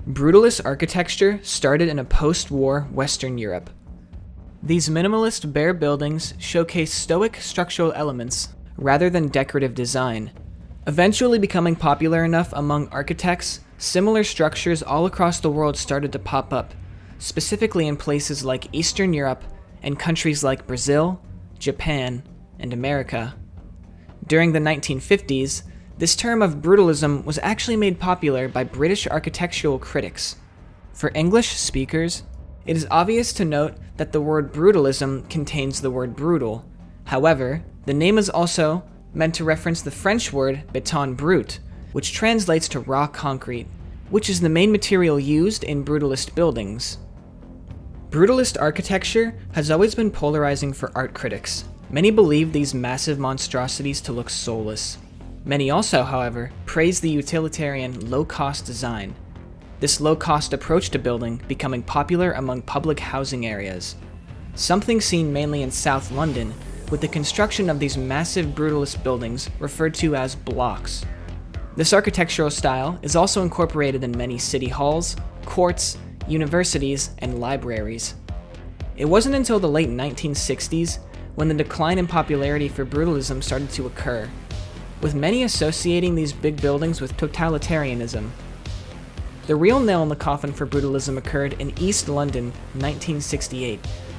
Brutalist architecture started in a post-war Western Europe. These minimalist bare buildings showcase stoic structural elements rather than decorative design. Eventually becoming popular enough among architects, similar structures all across the world started to pop up, specifically in places like Eastern Europe and countries like Brazil, Japan, and America. During the 1950s, this term of brutalism was actually made popular by British architectural critics. For English speakers, it is obvious to note that the word brutalism contains the word brutal. However, the name is also meant to reference the French word Béton Brut, which translates to raw concrete, which is the main material used in Brutalist buildings. Brutalist architecture has always been polarizing for art critics. Many believe these massive monstrosities to look soulless. Many also, however, praise the utilitarian, low-cost design. This low-cost approach to building becoming popular among public housing areas. Something seen mainly in South London, with the construction of these massive brutalist buildings referred to as blocks. This architectural style is also incorporated in many city halls, courts, universities, and libraries. It wasn't until the late 1960s when the decline in popularity for brutalism started to occur, with many associating these big buildings with totalitarianism. The real nail in the coffin for brutalism occurred in East London in 1968,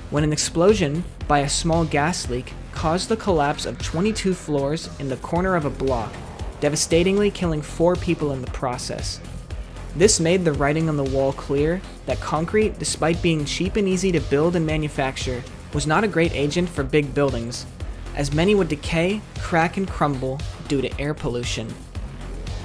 when an explosion by a small gas leak caused the collapse of 22 floors in the corner of a block, devastatingly killing 4 people in the process. This made the writing on the wall clear that concrete, despite being cheap and easy to build and manufacture, was not a great agent for big buildings, as many would decay, crack, and crumble due to air pollution.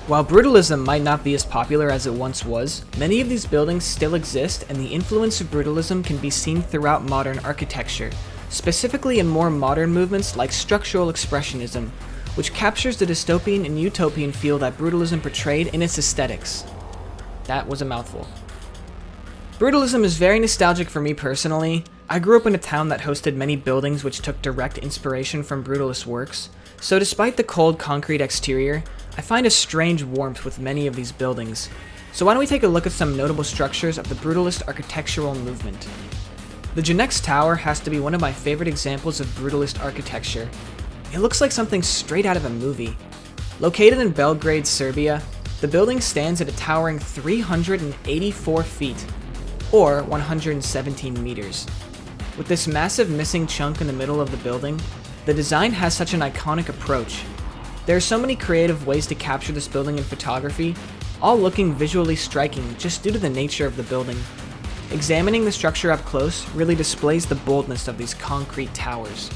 While brutalism might not be as popular as it once was, many of these buildings still exist, and the influence of brutalism can be seen throughout modern architecture, specifically in more modern movements like structural expressionism, which captures the dystopian and utopian feel that brutalism portrayed in its aesthetics. That was a mouthful. Brutalism is very nostalgic for me personally. I grew up in a town that hosted many buildings which took direct inspiration from brutalist works, so despite the cold concrete exterior, I find a strange warmth with many of these buildings. So why don't we take a look at some notable structures of the brutalist architectural movement. The Genex Tower has to be one of my favorite examples of brutalist architecture. It looks like something straight out of a movie. Located in Belgrade, Serbia, the building stands at a towering 384 feet, or 117 meters. With this massive missing chunk in the middle of the building, the design has such an iconic approach. There are so many creative ways to capture this building in photography, all looking visually striking just due to the nature of the building. Examining the structure up close really displays the boldness of these concrete towers.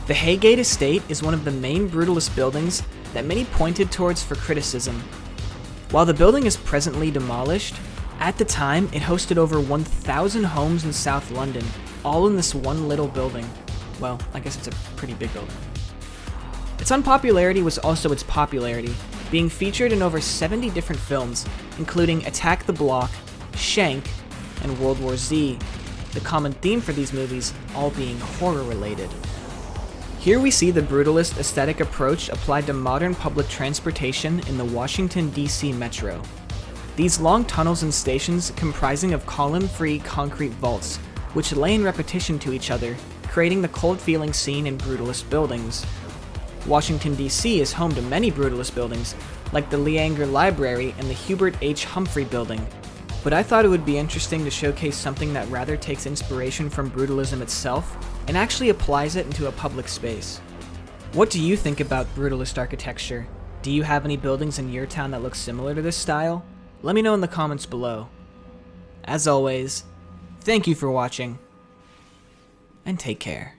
The Haygate Estate is one of the main brutalist buildings that many pointed towards for criticism. While the building is presently demolished, at the time it hosted over 1,000 homes in South London, all in this one little building. Well, I guess it's a pretty big building. Its unpopularity was also its popularity, being featured in over 70 different films, including Attack the Block, Shank, and World War Z, the common theme for these movies all being horror-related. Here we see the brutalist aesthetic approach applied to modern public transportation in the Washington, D.C. metro. These long tunnels and stations comprising of column-free concrete vaults, which lay in repetition to each other, creating the cold feeling seen in brutalist buildings. Washington, D.C. is home to many brutalist buildings, like the Leanger Library and the Hubert H. Humphrey Building, but I thought it would be interesting to showcase something that rather takes inspiration from brutalism itself and actually applies it into a public space. What do you think about brutalist architecture? Do you have any buildings in your town that look similar to this style? Let me know in the comments below. As always, thank you for watching, and take care.